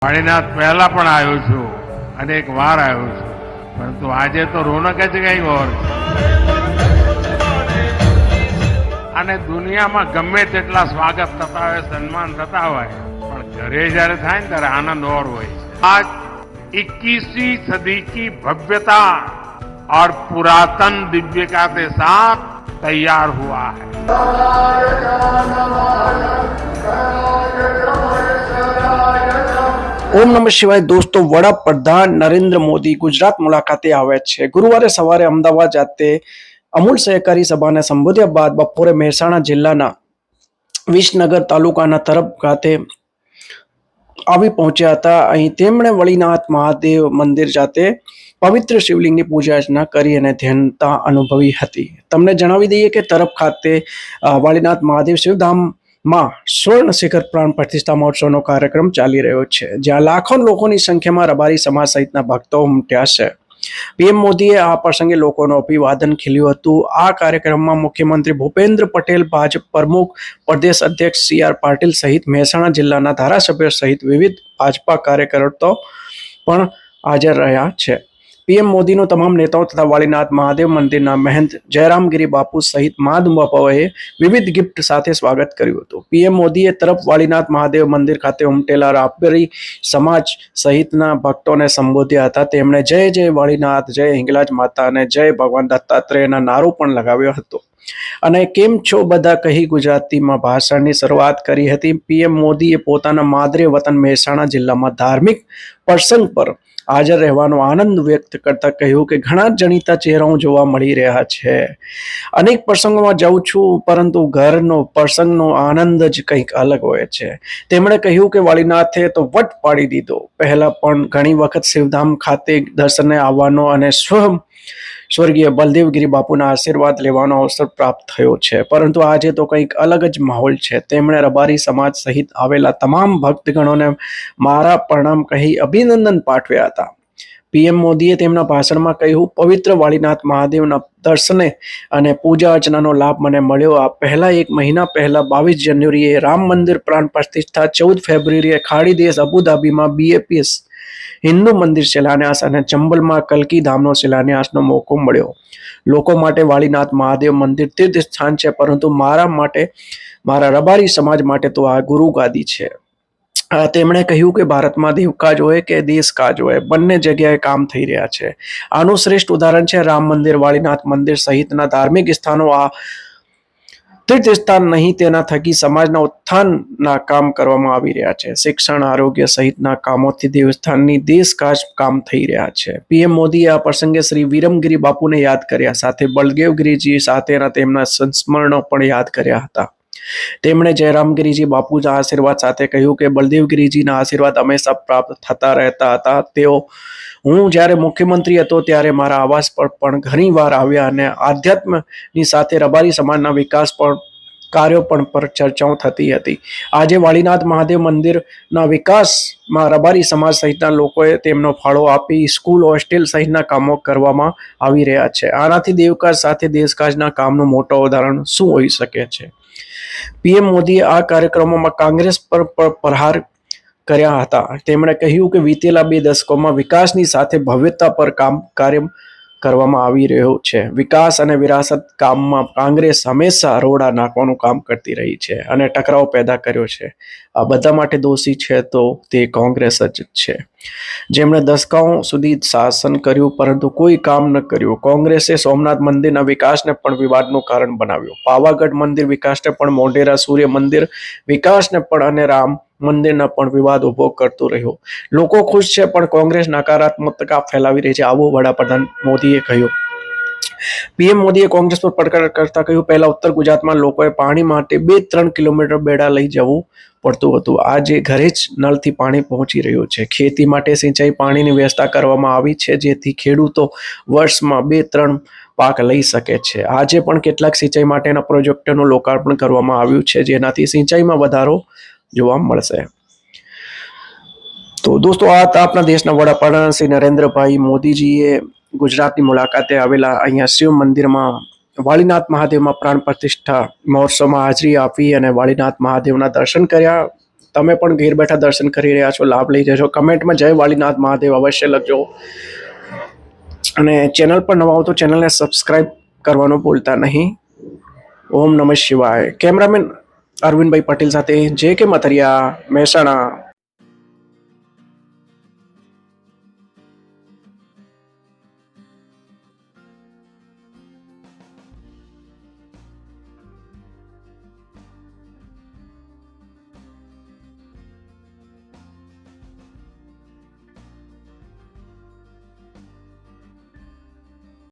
વાણીનાથ પહેલા પણ આવ્યો છું, અનેક વાર આવ્યો છું, પરંતુ આજે તો રોનક જ કઈ ઓર અને દુનિયામાં ગમે તેટલા સ્વાગત થતા હોય, સન્માન થતા હોય, પણ ઘરે જયારે થાય ને ત્યારે આનંદ ઓર હોય છે। आज 21वीं सदी की भव्यता और पुरातन दिव्यता के साथ तैयार हुआ है। ઓમ નમઃ શિવાય। દોસ્તો, વડાપ્રધાન નરેન્દ્ર મોદી ગુજરાત મુલાકાતે આવ્યા છે। ગુરુવારે સવારે અમદાવાદ ખાતે અમૂલ સહકારી સભાને સંબોધ્યા બાદ બપોરે મહેસાણા જિલ્લાના વિસનગર તાલુકાના તરફ ખાતે આવી પહોંચ્યા હતા। અહીં તેમણે વળીનાથ મહાદેવ મંદિર ખાતે પવિત્ર શિવલિંગની પૂજા અર્ચના કરી અને ધ્યાનતા અનુભવી હતી। તમને જણાવી દઈએ કે તરફ ખાતે વળીનાથ મહાદેવ શિવધામમાં સ્વર્ણ શિખર પ્રાણ પ્રતિષ્ઠા મહોત્સવનો કાર્યક્રમ ચાલી રહ્યો છે, જ્યાં લાખો લોકોની સંખ્યામાં રબારી સમાજ સહિતના ભક્તો ઉમટ્યા છે। પીએમ મોદીએ આ પ્રસંગે લોકોનું અભિવાદન ખીલ્યું હતું। આ કાર્યક્રમમાં મુખ્યમંત્રી ભૂપેન્દ્ર પટેલ, ભાજપ પ્રમુખ પ્રદેશ અધ્યક્ષ સી.આર. પાટીલ સહિત મહેસાણા જિલ્લાના ધારાસભ્યો સહિત વિવિધ ભાજપા કાર્યકર્તાઓ પણ હાજર રહ્યા છે। પીએમ મોદીનો તમામ નેતાઓ તથા વાળીનાથ મહાદેવ મંદિરના મહંત જયરામગીરી બાપુ સહિત મહાનુભાવોએ વિવિધ ગિફ્ટ સાથે સ્વાગત કર્યું હતું। પીએમ મોદીએ તરફ વાળીનાથ મહાદેવ મંદિર ખાતે ઉમટેલા રબારી સમાજ સહિતના ભક્તોને સંબોધ્યા હતા। તેમણે જય જય વાળીનાથ, જય હિંગલાજ માતા અને જય ભગવાન દત્તાત્રેયના નારો પણ લગાવ્યો હતો અને કેમ છો બધા કહી ગુજરાતીમાં ભાષણની શરૂઆત કરી હતી। પીએમ મોદીએ પોતાના માદરે વતન મહેસાણા જિલ્લામાં ધાર્મિક પ્રસંગ પર હાજર રહેવાનો આનંદ વ્યક્ત કરતા કહ્યું કે ઘણા જણીતા ચહેરાઓ જોવા મળી રહ્યા છે। અનેક પ્રસંગોમાં જાઉં છું, પરંતુ ઘરનો પ્રસંગનો આનંદ જ કંઈક અલગ હોય છે। તેમણે કહ્યું કે વાળીનાથે તો વટ પાડી દીધો। પહેલા પણ ઘણી વખત શિવધામ ખાતે દર્શને આવવાનો અને સ્વર્ગીય બલદેવગીરી બાપુના આશીર્વાદ લેવાનો અવસર પ્રાપ્ત થયો છે, પરંતુ આજે તો કંઈક અલગ જ માહોલ છે। તેમણે રબારી સમાજ સહિત આવેલા તમામ ભક્તગણોને મારા પ્રણામ કહી અભિનંદન પાઠવ્યા હતા। પીએમ મોદીએ તેમના ભાષણમાં કહ્યું, પવિત્ર વાળીનાથ મહાદેવના દર્શને અને પૂજા અર્ચનાનો લાભ મને મળ્યો। આ પહેલા એક મહિના પહેલા 22 જાન્યુઆરીએ રામ મંદિર પ્રાણ પ્રતિષ્ઠા, 14 ફેબ્રુઆરીએ ખાડી દેશ અબુધાબીમાં BAPS હિન્દુ મંદિર શિલાન્યાસ અને ચંબલમાં કલ્કી ધામનો શિલાન્યાસનો મોકો મળ્યો। લોકો માટે વાળીનાથ મહાદેવ મંદિર તીર્થ સ્થાન છે, પરંતુ મારા માટે, મારા રબારી સમાજ માટે તો આ ગુરુ ગાદી છે। તેમણે કહ્યું કે ભારતમાં દેવ કાજ હોય કે દેશ કાજ હોય, બંને જગ્યાએ કામ થઈ રહ્યા છે। આનું શ્રેષ્ઠ ઉદાહરણ છે રામ મંદિર, વાળીનાથ મંદિર સહિતના ધાર્મિક સ્થાનો। આ તીર્થ સ્થાન નહીં, તેના થકી સમાજના ઉત્થાનના કામ કરવામાં આવી રહ્યા છે। શિક્ષણ, આરોગ્ય સહિતના કામોથી દેવસ્થાનની દેશ કાજ કામ થઈ રહ્યા છે। પીએમ મોદીએ આ પ્રસંગે શ્રી વીરમગીરી બાપુને યાદ કર્યા, સાથે બળદેવગીરીજી સાથેના તેમના સંસ્મરણો પણ યાદ કર્યા હતા। તેમણે જયરામગીરીજી બાપુના આશીર્વાદ સાથે કહ્યું કે બળદેવગીરીજીના આશીર્વાદ હંમેશા પ્રાપ્ત થતા રહેતા હતા। તેઓ હું જ્યારે મુખ્યમંત્રી હતો ત્યારે મારા આવાસ પર પણ ઘણી વાર આવ્યા અને આધ્યાત્મની સાથે રબારી સમાજના વિકાસ પર કાર્યો પણ પર ચર્ચાઓ થતી હતી। આજે વાળીનાથ મહાદેવ મંદિરના વિકાસમાં રબારી સમાજ સહિતના લોકોએ તેમનો ફાળો આપી સ્કૂલ, હોસ્ટેલ સહિતના કામો કરવામાં આવી રહ્યા છે। આનાથી દેવકાજ સાથે દેશકાજના કામનું મોટું ઉદાહરણ શું હોઈ શકે છે। પીએમ મોદીએ આ કાર્યક્રમોમાં કોંગ્રેસ પર પ્રહાર કર્યા હતા। તેમણે કહ્યું કે વિતેલા 2 દશકોમાં વિકાસની સાથે ભવ્યતા પર કાર્ય કરવામાં આવી રહ્યો છે। વિકાસ અને વિરાસત કામમાં કોંગ્રેસ હંમેશા રોડા નાખવાનું કામ કરતી રહી છે અને ટકરાવ પેદા કર્યો છે। આ બધા માટે દોષી છે તો તે કોંગ્રેસ જ છે, જેમણે દશકાઓ સુધી શાસન કર્યું પરંતુ કોઈ કામ ન કર્યું। કોંગ્રેસે સોમનાથ મંદિરના વિકાસને પણ વિવાદનું કારણ બનાવ્યો, પાવાગઢ મંદિર વિકાસને પણ, મોઢેરા સૂર્ય મંદિર વિકાસને પણ અને રામ મંદિરના પણ વિવાદ ઉભો કરતો રહ્યો। લોકો ખુશ છે પણ કોંગ્રેસ નકારાત્મકતા ફેલાવી રહી છે, આવું વડાપ્રધાન મોદીએ કહ્યું। પીએમ મોદીએ કોંગ્રેસ પર પડકાર કરતા કહ્યું, પહેલા ઉત્તર ગુજરાતમાં લોકોએ પાણી માટે 2-3 કિલોમીટર બેડા લઈ જવું પડતું હતું, આજે ઘરે જ નળથી પાણી પહોંચી રહ્યું છે। ખેતી માટે સિંચાઈ પાણીની વ્યવસ્થા કરવામાં આવી છે, જેથી ખેડૂતો વર્ષમાં 2-3 પાક લઈ શકે છે। આજે પણ કેટલાક સિંચાઈ માટેના પ્રોજેક્ટોનું લોકાર્પણ કરવામાં આવ્યું છે, જેનાથી સિંચાઈમાં વધારો જોવા મળશે। તો દોસ્તો, આ આપણા દેશના વડાપ્રધાન શ્રી નરેન્દ્રભાઈ મોદીજીએ ગુજરાતની મુલાકાતે આવેલા અહીંયા શિવ મંદિરમાં વાળીનાથ મહાદેવમાં પ્રાણ પ્રતિષ્ઠા મહોત્સવમાં હાજરી આપી અને વાળીનાથ મહાદેવના દર્શન કર્યા। તમે પણ ઘેર બેઠા દર્શન કરી રહ્યા છો, લાભ લઈ જજો. કમેન્ટમાં જય વાલીનાથ મહાદેવ અવશ્ય લખજો. અને ચેનલ પર નવા હો તો ચેનલને સબસ્ક્રાઇબ કરવાનું ભૂલતા નહીં. ઓમ નમઃ શિવાય. કેમેરામેન અરવિંદભાઈ પટેલ સાથે જે કે મતરિયા, મહેસાણા.